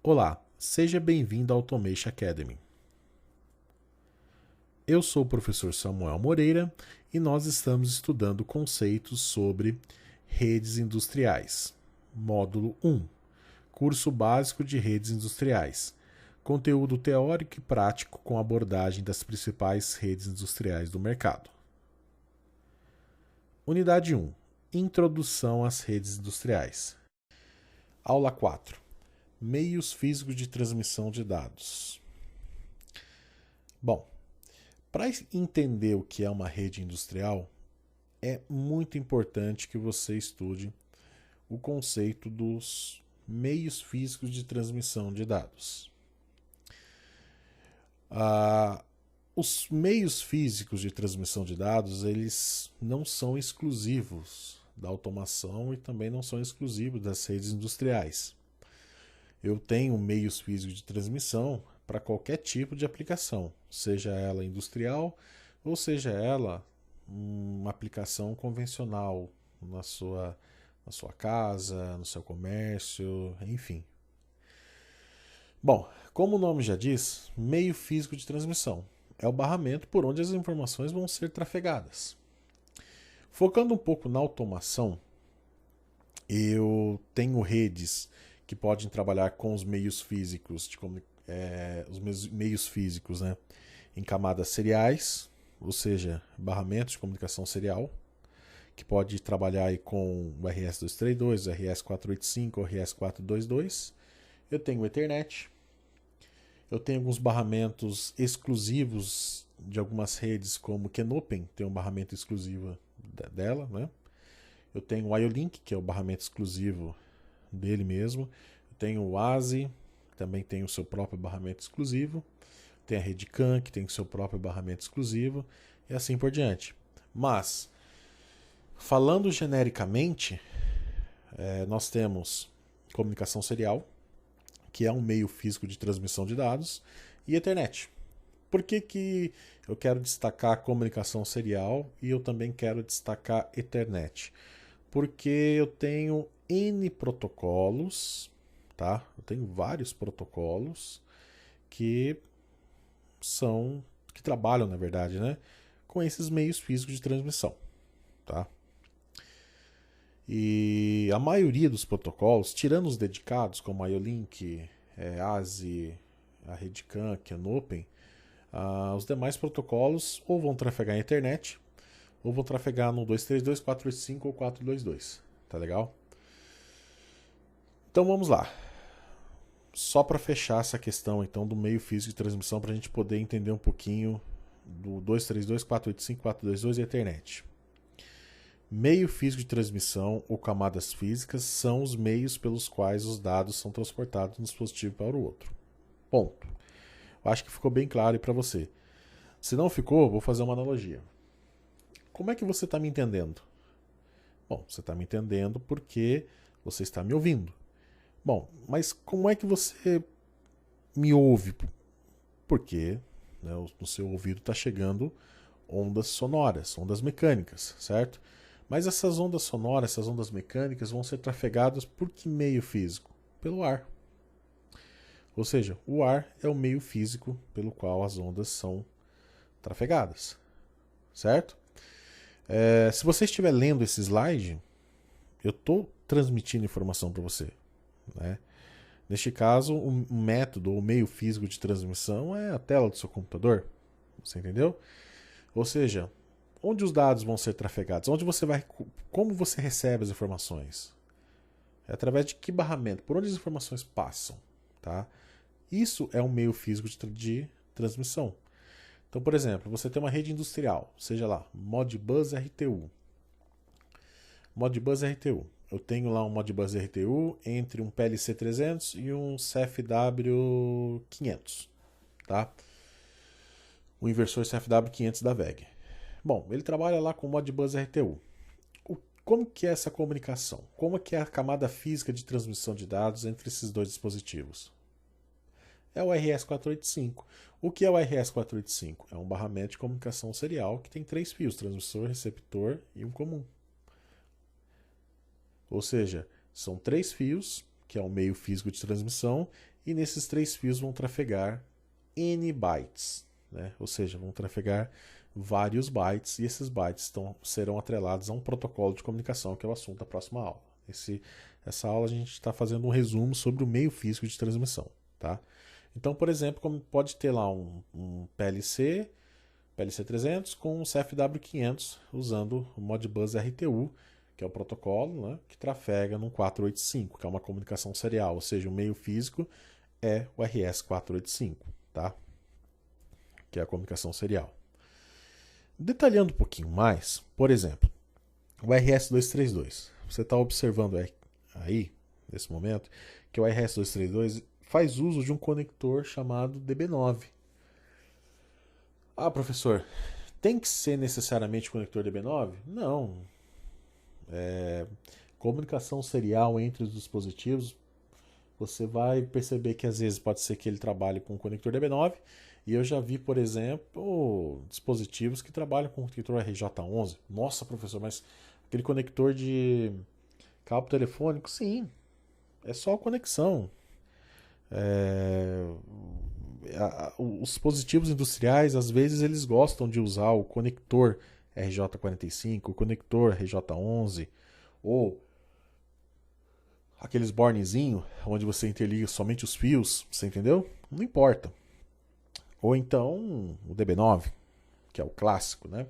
Olá, seja bem-vindo à Automation Academy. Eu sou o professor Samuel Moreira e nós estamos estudando conceitos sobre redes industriais. Módulo 1, curso básico de redes industriais. Conteúdo teórico e prático com abordagem das principais redes industriais do mercado. Unidade 1, Introdução às redes industriais. Aula 4. Meios físicos de transmissão de dados. Bom, para entender o que é uma rede industrial, é muito importante que você estude o conceito dos meios físicos de transmissão de dados. Os meios físicos de transmissão de dados, eles não são exclusivos da automação e também não são exclusivos das redes industriais. Eu tenho meios físicos de transmissão para qualquer tipo de aplicação, seja ela industrial ou seja ela uma aplicação convencional na sua casa, no seu comércio, enfim. Bom, como o nome já diz, meio físico de transmissão é o barramento por onde as informações vão ser trafegadas. Focando um pouco na automação, eu tenho redes que podem trabalhar com os meios físicos, né, em camadas seriais, ou seja, barramentos de comunicação serial, que pode trabalhar aí com o RS-232, o RS-485, o RS-422. Eu tenho o Ethernet. Eu tenho alguns barramentos exclusivos de algumas redes, como o Kenopen, tem um barramento exclusivo dela, né? Eu tenho o IO-Link, que é o barramento exclusivo dele mesmo. Eu tenho o ASI, também tem o seu próprio barramento exclusivo. Tem a rede CAN, que tem o seu próprio barramento exclusivo, e assim por diante. Mas, falando genericamente, nós temos comunicação serial, que é um meio físico de transmissão de dados, e Ethernet. Por que eu quero destacar a comunicação serial e eu também quero destacar Ethernet? Porque eu tenho N protocolos, tá? Eu tenho vários protocolos que trabalham, na verdade, né, com esses meios físicos de transmissão, tá? E a maioria dos protocolos, tirando os dedicados, como a IO-Link, ASI, a rede CAN, Kenopen, os demais protocolos ou vão trafegar em internet ou vão trafegar no 232, 485 ou 422, tá legal? Então vamos lá. Só para fechar essa questão então do meio físico de transmissão, para a gente poder entender um pouquinho do 232, 485, 422 e Ethernet. Meio físico de transmissão ou camadas físicas são os meios pelos quais os dados são transportados de um dispositivo para o outro. Ponto. Eu acho que ficou bem claro aí para você. Se não ficou, vou fazer uma analogia. Como é que você está me entendendo? Bom, você está me entendendo porque você está me ouvindo. Bom, mas como é que você me ouve? Porque, né, no seu ouvido está chegando ondas sonoras, ondas mecânicas, certo? Mas essas ondas sonoras, essas ondas mecânicas vão ser trafegadas por que meio físico? Pelo ar. Ou seja, o ar é o meio físico pelo qual as ondas são trafegadas, certo? Se você estiver lendo esse slide, eu estou transmitindo informação para você, né? Neste caso, o método ou meio físico de transmissão é a tela do seu computador, você entendeu? Ou seja, onde os dados vão ser trafegados? Como você recebe as informações? É através de que barramento? Por onde as informações passam? Tá? Isso é um meio físico de transmissão. Então, por exemplo, você tem uma rede industrial, seja lá, Modbus RTU. Modbus RTU. Eu tenho lá um Modbus RTU entre um PLC 300 e um CFW 500. Tá? O inversor CFW 500 da WEG. Bom, ele trabalha lá com o Modbus RTU. Como que é essa comunicação? Como que é a camada física de transmissão de dados entre esses dois dispositivos? É o RS-485. O que é o RS-485? É um barramento de comunicação serial que tem 3 fios, transmissor, receptor e um comum. Ou seja, são 3 fios que é o meio físico de transmissão, e nesses 3 fios vão trafegar N bytes, né? Ou seja, vão trafegar vários bytes, e esses bytes serão atrelados a um protocolo de comunicação, que é o assunto da próxima aula. Essa aula a gente está fazendo um resumo sobre o meio físico de transmissão. Tá? Então, por exemplo, como pode ter lá um PLC 300 com um CFW500 usando o Modbus RTU, que é o protocolo, né, que trafega no 485, que é uma comunicação serial, ou seja, o meio físico é o RS485, tá? Que é a comunicação serial. Detalhando um pouquinho mais, por exemplo, o RS232. Você está observando aí, nesse momento, que o RS232 faz uso de um conector chamado DB9. Ah, professor, tem que ser necessariamente o conector DB9? Não. Comunicação serial entre os dispositivos, você vai perceber que às vezes pode ser que ele trabalhe com o conector DB9, e eu já vi, por exemplo, dispositivos que trabalham com o conector RJ11. Nossa, professor, mas aquele conector de cabo telefônico, sim, é só conexão. Os dispositivos industriais, às vezes, eles gostam de usar o conector RJ45, o conector RJ11, ou aqueles bornezinhos onde você interliga somente os fios, você entendeu? Não importa. Ou então o DB9, que é o clássico, né?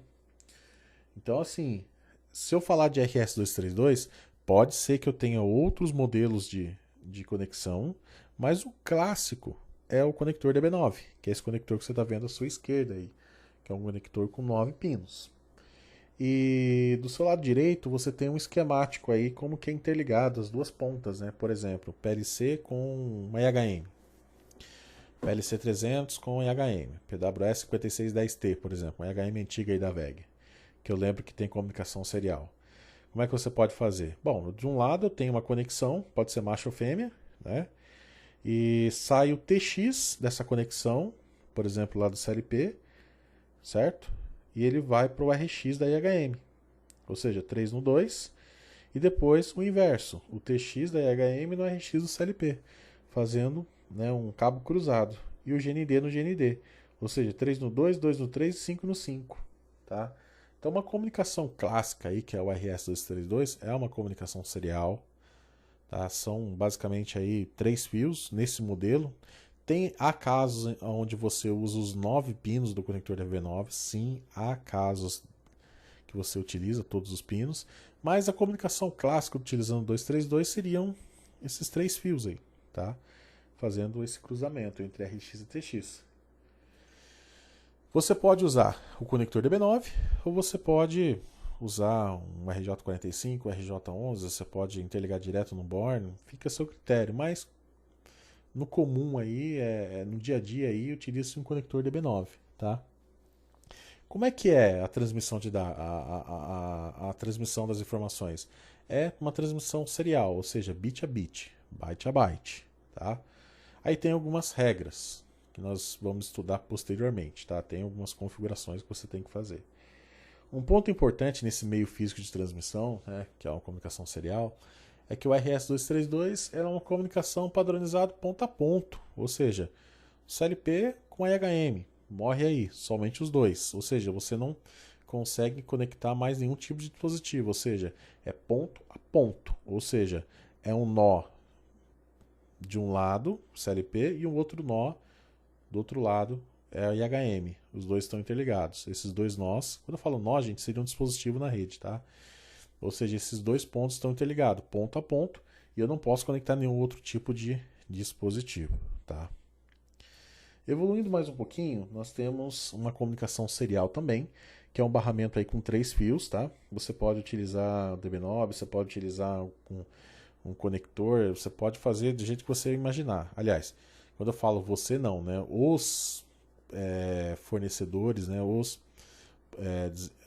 Então, assim, se eu falar de RS232, pode ser que eu tenha outros modelos de conexão, mas o clássico é o conector DB9, que é esse conector que você está vendo à sua esquerda aí, que é um conector com 9 pinos. E do seu lado direito você tem um esquemático aí como que é interligado as duas pontas, né? Por exemplo, PLC com uma IHM, PLC 300 com IHM, PWS 5610T, por exemplo, uma IHM antiga aí da VEG, que eu lembro que tem comunicação serial. Como é que você pode fazer? Bom, de um lado eu tenho uma conexão, pode ser macho ou fêmea, né? E sai o TX dessa conexão, por exemplo, lá do CLP, certo? E ele vai para o RX da IHM, ou seja, 3 no 2, e depois o inverso, o TX da IHM no RX do CLP, fazendo, né, um cabo cruzado, e o GND no GND, ou seja, 3 no 2, 2 no 3 e 5 no 5. Tá? Então uma comunicação clássica, aí, que é o RS232, é uma comunicação serial. Tá? São basicamente aí 3 fios nesse modelo. Há casos onde você usa os 9 pinos do conector DB9, sim, há casos que você utiliza todos os pinos, mas a comunicação clássica utilizando 232 seriam esses 3 fios aí, tá? Fazendo esse cruzamento entre RX e TX. Você pode usar o conector DB9 ou você pode usar um RJ45, RJ11, você pode interligar direto no borne, fica a seu critério, mas no comum aí, no dia a dia aí, utiliza-se um conector DB9, tá? Como é que é a transmissão a transmissão das informações? É uma transmissão serial, ou seja, bit a bit, byte a byte, tá? Aí tem algumas regras que nós vamos estudar posteriormente, tá? Tem algumas configurações que você tem que fazer. Um ponto importante nesse meio físico de transmissão, né, que é uma comunicação serial, é que o RS232 é uma comunicação padronizada ponto a ponto, ou seja, CLP com IHM, morre aí, somente os dois, ou seja, você não consegue conectar mais nenhum tipo de dispositivo, ou seja, é ponto a ponto, ou seja, é um nó de um lado, CLP, e um outro nó do outro lado, é a IHM, os dois estão interligados. Esses dois nós, quando eu falo nó, gente, seria um dispositivo na rede, tá? Ou seja, esses dois pontos estão interligados, ponto a ponto, e eu não posso conectar nenhum outro tipo de dispositivo, tá? Evoluindo mais um pouquinho, nós temos uma comunicação serial também, que é um barramento aí com 3 fios, tá? Você pode utilizar o DB9, você pode utilizar um conector, você pode fazer do jeito que você imaginar. Aliás, quando eu falo você não, né? Os fornecedores, né?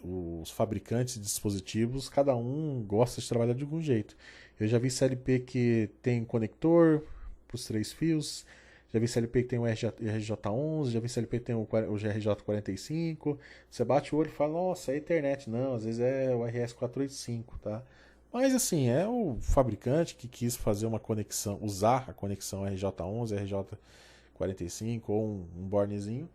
Os fabricantes de dispositivos, cada um gosta de trabalhar de algum jeito. Eu já vi CLP que tem conector para os 3 fios, já vi CLP que tem o RJ11, já vi CLP que tem o RJ45. Você bate o olho e fala, nossa, é Ethernet. Não, às vezes é o RS485, tá? Mas assim, é o fabricante que quis fazer uma conexão, usar a conexão RJ11, RJ45 ou um bournezinho,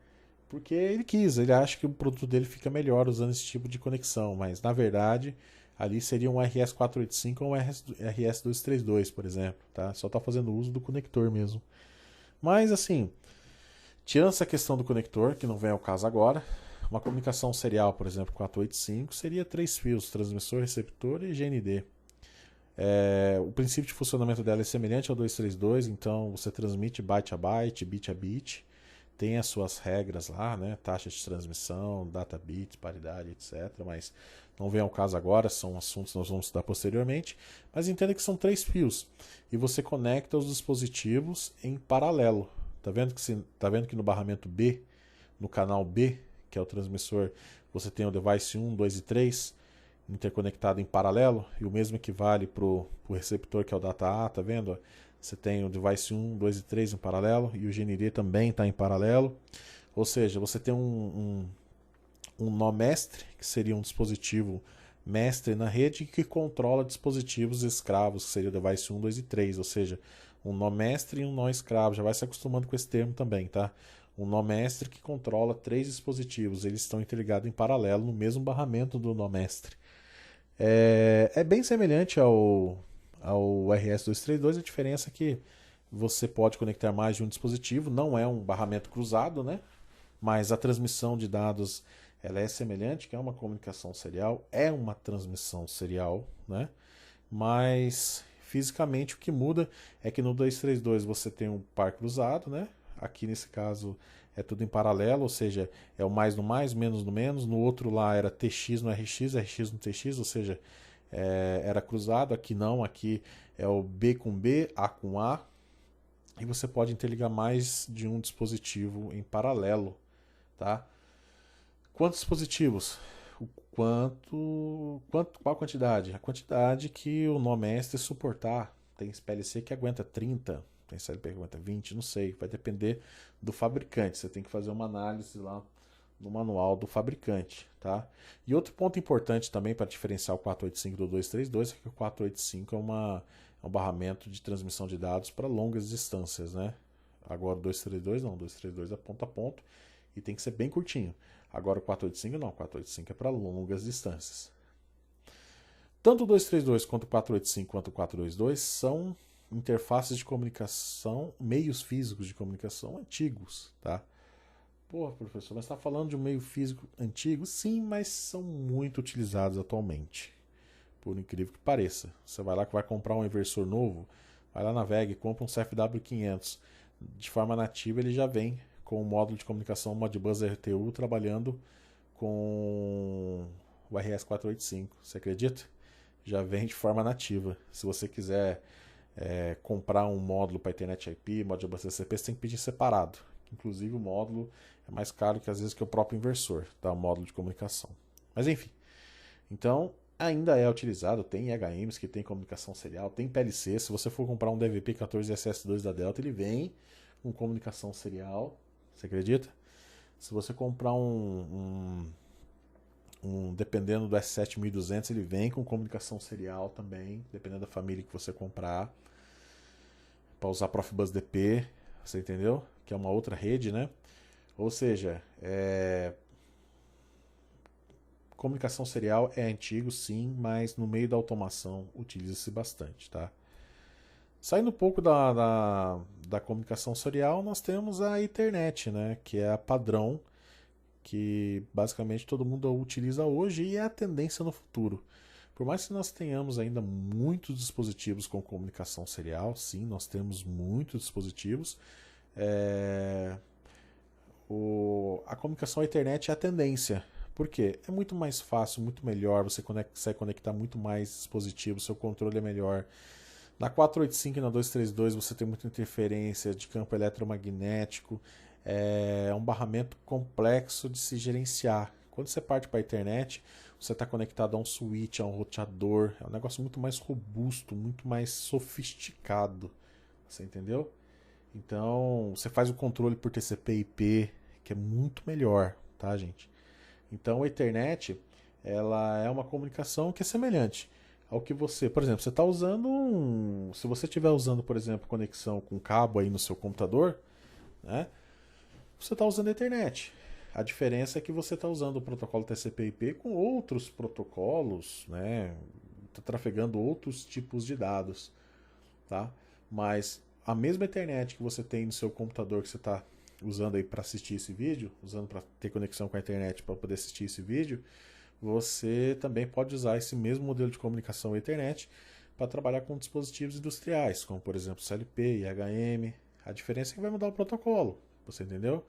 porque ele quis, ele acha que o produto dele fica melhor usando esse tipo de conexão, mas na verdade ali seria um RS485 ou um RS232, por exemplo, tá? Só está fazendo uso do conector mesmo. Mas assim, tirando essa questão do conector, que não vem ao caso agora, uma comunicação serial, por exemplo, 485, seria 3 fios, transmissor, receptor e GND. O princípio de funcionamento dela é semelhante ao 232, então você transmite byte a byte, bit a bit, tem as suas regras lá, né? Taxa de transmissão, data bit, paridade, etc. Mas não vem ao caso agora, são assuntos que nós vamos estudar posteriormente. Mas entenda que são 3 fios e você conecta os dispositivos em paralelo. Tá vendo que no barramento B, no canal B, que é o transmissor, você tem o device 1, 2 e 3 interconectado em paralelo, e o mesmo equivale para o receptor, que é o data A, tá vendo? Você tem o device 1, 2 e 3 em paralelo, e o GND também está em paralelo. Ou seja, você tem um nó mestre, que seria um dispositivo mestre na rede, que controla dispositivos escravos, que seria o device 1, 2 e 3. Ou seja, um nó mestre e um nó escravo. Já vai se acostumando com esse termo também, tá? Um nó mestre que controla 3 dispositivos. Eles estão interligados em paralelo no mesmo barramento do nó mestre. É bem semelhante ao RS232, a diferença é que você pode conectar mais de um dispositivo, não é um barramento cruzado, né? Mas a transmissão de dados ela é semelhante, que é uma comunicação serial, é uma transmissão serial, né? Mas fisicamente o que muda é que no 232 você tem um par cruzado, né? Aqui nesse caso é tudo em paralelo, ou seja, é o mais no mais, menos no menos. No outro lá era TX no RX, RX no TX, ou seja, era cruzado. Aqui não, aqui é o B com B, A com A. E você pode interligar mais de um dispositivo em paralelo, tá? Quantos dispositivos? Qual a quantidade? A quantidade que o nó mestre suportar. Tem PLC que aguenta 30, tem CLP que aguenta 20, não sei. Vai depender do fabricante. Você tem que fazer uma análise lá no manual do fabricante, tá? E outro ponto importante também para diferenciar o 485 do 232 é que o 485 é um barramento de transmissão de dados para longas distâncias, né? Agora o 232 não, o 232 é ponto a ponto e tem que ser bem curtinho. Agora o 485 não, o 485 é para longas distâncias. Tanto o 232 quanto o 485 quanto o 422 são interfaces de comunicação, meios físicos de comunicação antigos, tá? Pô, professor, mas está falando de um meio físico antigo? Sim, mas são muito utilizados atualmente. Por incrível que pareça. Você vai lá que vai comprar um inversor novo, vai lá na VEG e compra um CFW500. De forma nativa ele já vem com o módulo de comunicação Modbus RTU trabalhando com o RS485. Você acredita? Já vem de forma nativa. Se você quiser comprar um módulo para Internet IP, Modbus TCP, você tem que pedir separado. Inclusive o módulo é mais caro que às vezes que o próprio inversor, tá? O módulo de comunicação. Mas enfim. Então, ainda é utilizado, tem HMs que tem comunicação serial, tem PLC. Se você for comprar um DVP14SS2 da Delta, ele vem com comunicação serial. Você acredita? Se você comprar dependendo do S7200, ele vem com comunicação serial também, dependendo da família que você comprar. Para usar Profibus DP, você entendeu? Que é uma outra rede, né? Ou seja, comunicação serial é antigo, sim, mas no meio da automação utiliza-se bastante, tá? Saindo um pouco da comunicação serial, nós temos a Ethernet, né? Que é a padrão que basicamente todo mundo utiliza hoje e é a tendência no futuro. Por mais que nós tenhamos ainda muitos dispositivos com comunicação serial, sim, nós temos muitos dispositivos. A comunicação à internet é a tendência. Por quê? É muito mais fácil, muito melhor, você consegue conectar muito mais dispositivos, seu controle é melhor. Na 485 e na 232 você tem muita interferência de campo eletromagnético, é um barramento complexo de se gerenciar. Quando você parte para a internet, você está conectado a um switch, a um roteador, é um negócio muito mais robusto, muito mais sofisticado, você entendeu? Então, você faz o controle por TCP/IP, que é muito melhor, tá, gente? Então, a Ethernet, ela é uma comunicação que é semelhante. ao que você, por exemplo, você está usando se você estiver usando, por exemplo, conexão com cabo aí no seu computador, né? Você está usando a Ethernet. A diferença é que você está usando o protocolo TCP/IP com outros protocolos, né? Está trafegando outros tipos de dados, tá? Mas a mesma internet que você tem no seu computador que você está usando aí para assistir esse vídeo, usando para ter conexão com a internet para poder assistir esse vídeo, você também pode usar esse mesmo modelo de comunicação Ethernet para trabalhar com dispositivos industriais, como por exemplo CLP, IHM. A diferença é que vai mudar o protocolo, você entendeu?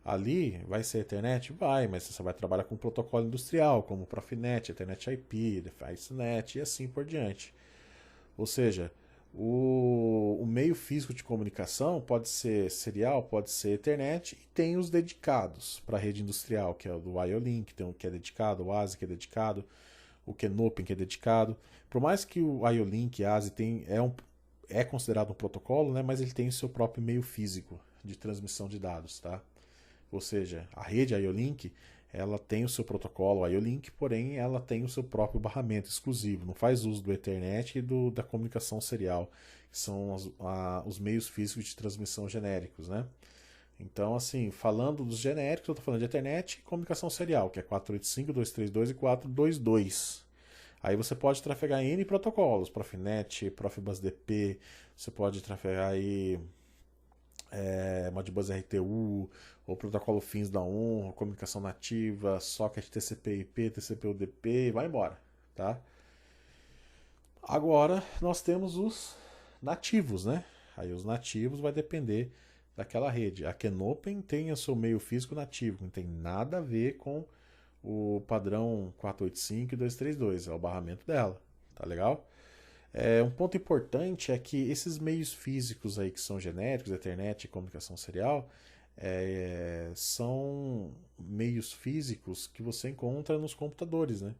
Ali vai ser Ethernet? Vai, mas você vai trabalhar com protocolo industrial, como Profinet, Ethernet IP, DeficeNet e assim por diante. Ou seja, o meio físico de comunicação pode ser serial, pode ser Ethernet, e tem os dedicados para a rede industrial, que é o do IO-Link, tem o que é dedicado, o ASI que é dedicado, o Kenopen que é dedicado. Por mais que o IO-Link e ASI é considerado um protocolo, né, mas ele tem o seu próprio meio físico de transmissão de dados, tá? Ou seja, a rede IO-Link ela tem o seu protocolo IO-Link, porém ela tem o seu próprio barramento exclusivo, não faz uso do Ethernet e da comunicação serial, que são os meios físicos de transmissão genéricos, né? Então, assim, falando dos genéricos, eu estou falando de Ethernet e comunicação serial, que é 485, 232 e 422. Aí você pode trafegar em N protocolos, Profinet, Profibus-DP, você pode trafegar aí Modbus RTU, ou protocolo FINS da ON, comunicação nativa, socket TCP/IP, TCP/UDP, vai embora, tá? Agora nós temos os nativos, né? Aí os nativos vai depender daquela rede. A Kenopen tem o seu meio físico nativo, não tem nada a ver com o padrão 485 e 232, é o barramento dela, tá legal? Um ponto importante é que esses meios físicos aí que são genéricos, Ethernet e comunicação serial, são meios físicos que você encontra nos computadores, né?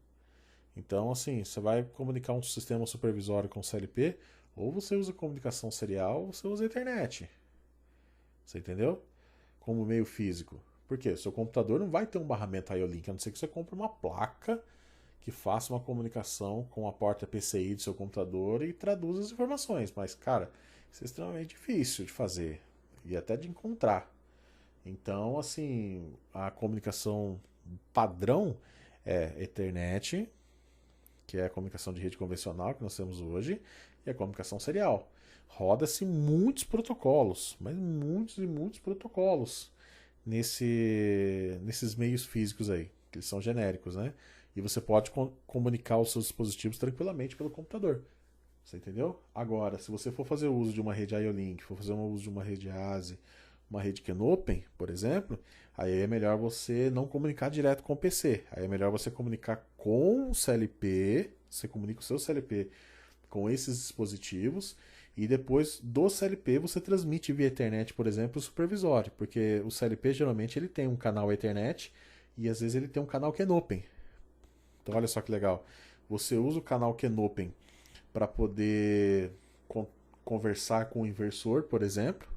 Então, assim, você vai comunicar um sistema supervisório com CLP, ou você usa comunicação serial, ou você usa Ethernet. Você entendeu? Como meio físico. Por quê? O seu computador não vai ter um barramento IO-Link, a não ser que você compre uma placa que faça uma comunicação com a porta PCI do seu computador e traduza as informações. Mas, cara, isso é extremamente difícil de fazer e até de encontrar. Então, assim, a comunicação padrão é Ethernet, que é a comunicação de rede convencional que nós temos hoje, e a comunicação serial. Roda-se muitos protocolos, mas muitos e muitos protocolos nesses meios físicos aí, que eles são genéricos, né? E você pode comunicar os seus dispositivos tranquilamente pelo computador. Você entendeu? Agora, se você for fazer uso de uma rede IO-Link, for fazer uso de uma rede ASI, uma rede Kenopen, por exemplo, aí é melhor você não comunicar direto com o PC. Aí é melhor você comunicar com o CLP, você comunica o seu CLP com esses dispositivos, e depois do CLP você transmite via Ethernet, por exemplo, o supervisório, porque o CLP geralmente ele tem um canal Ethernet e às vezes ele tem um canal Kenopen. Então olha só que legal. Você usa o canal Kenopen para poder conversar com o inversor, por exemplo,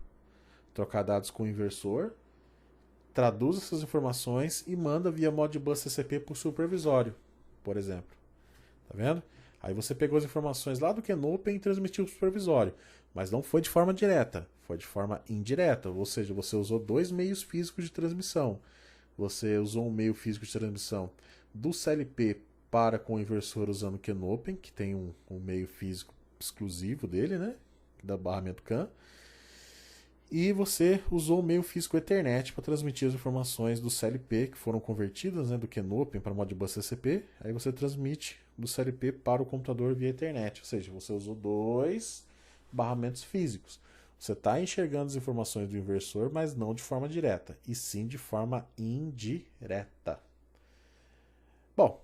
trocar dados com o inversor, traduz essas informações e manda via Modbus TCP para o supervisório, por exemplo. Tá vendo? Aí você pegou as informações lá do Kenopen e transmitiu para o supervisório, mas não foi de forma direta, foi de forma indireta, ou seja, você usou dois meios físicos de transmissão. Você usou um meio físico de transmissão do CLP para com o inversor usando o Kenopen, que tem um meio físico exclusivo dele, né? Da barramento CAN. E você usou o meio físico Ethernet para transmitir as informações do CLP que foram convertidas, né, do Kenopen para Modbus TCP. Aí você transmite do CLP para o computador via Ethernet. Ou seja, você usou dois barramentos físicos. Você está enxergando as informações do inversor, mas não de forma direta, e sim de forma indireta. Bom,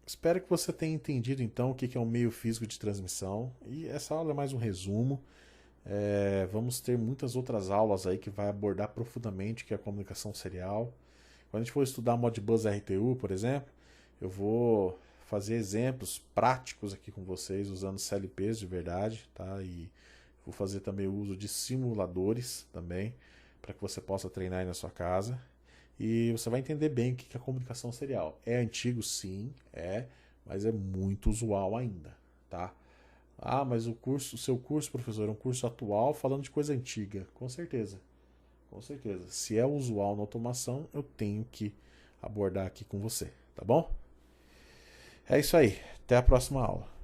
espero que você tenha entendido então o que é um meio físico de transmissão. E essa aula é mais um resumo. Vamos ter muitas outras aulas aí que vai abordar profundamente o que é a comunicação serial. Quando a gente for estudar Modbus RTU, por exemplo, eu vou fazer exemplos práticos aqui com vocês usando CLPs de verdade, tá? E vou fazer também o uso de simuladores também, para que você possa treinar aí na sua casa. E você vai entender bem o que é a comunicação serial. É antigo, sim, mas é muito usual ainda, tá? Ah, mas o seu curso, professor, é um curso atual falando de coisa antiga. Com certeza. Com certeza. Se é usual na automação, eu tenho que abordar aqui com você, tá bom? É isso aí. Até a próxima aula.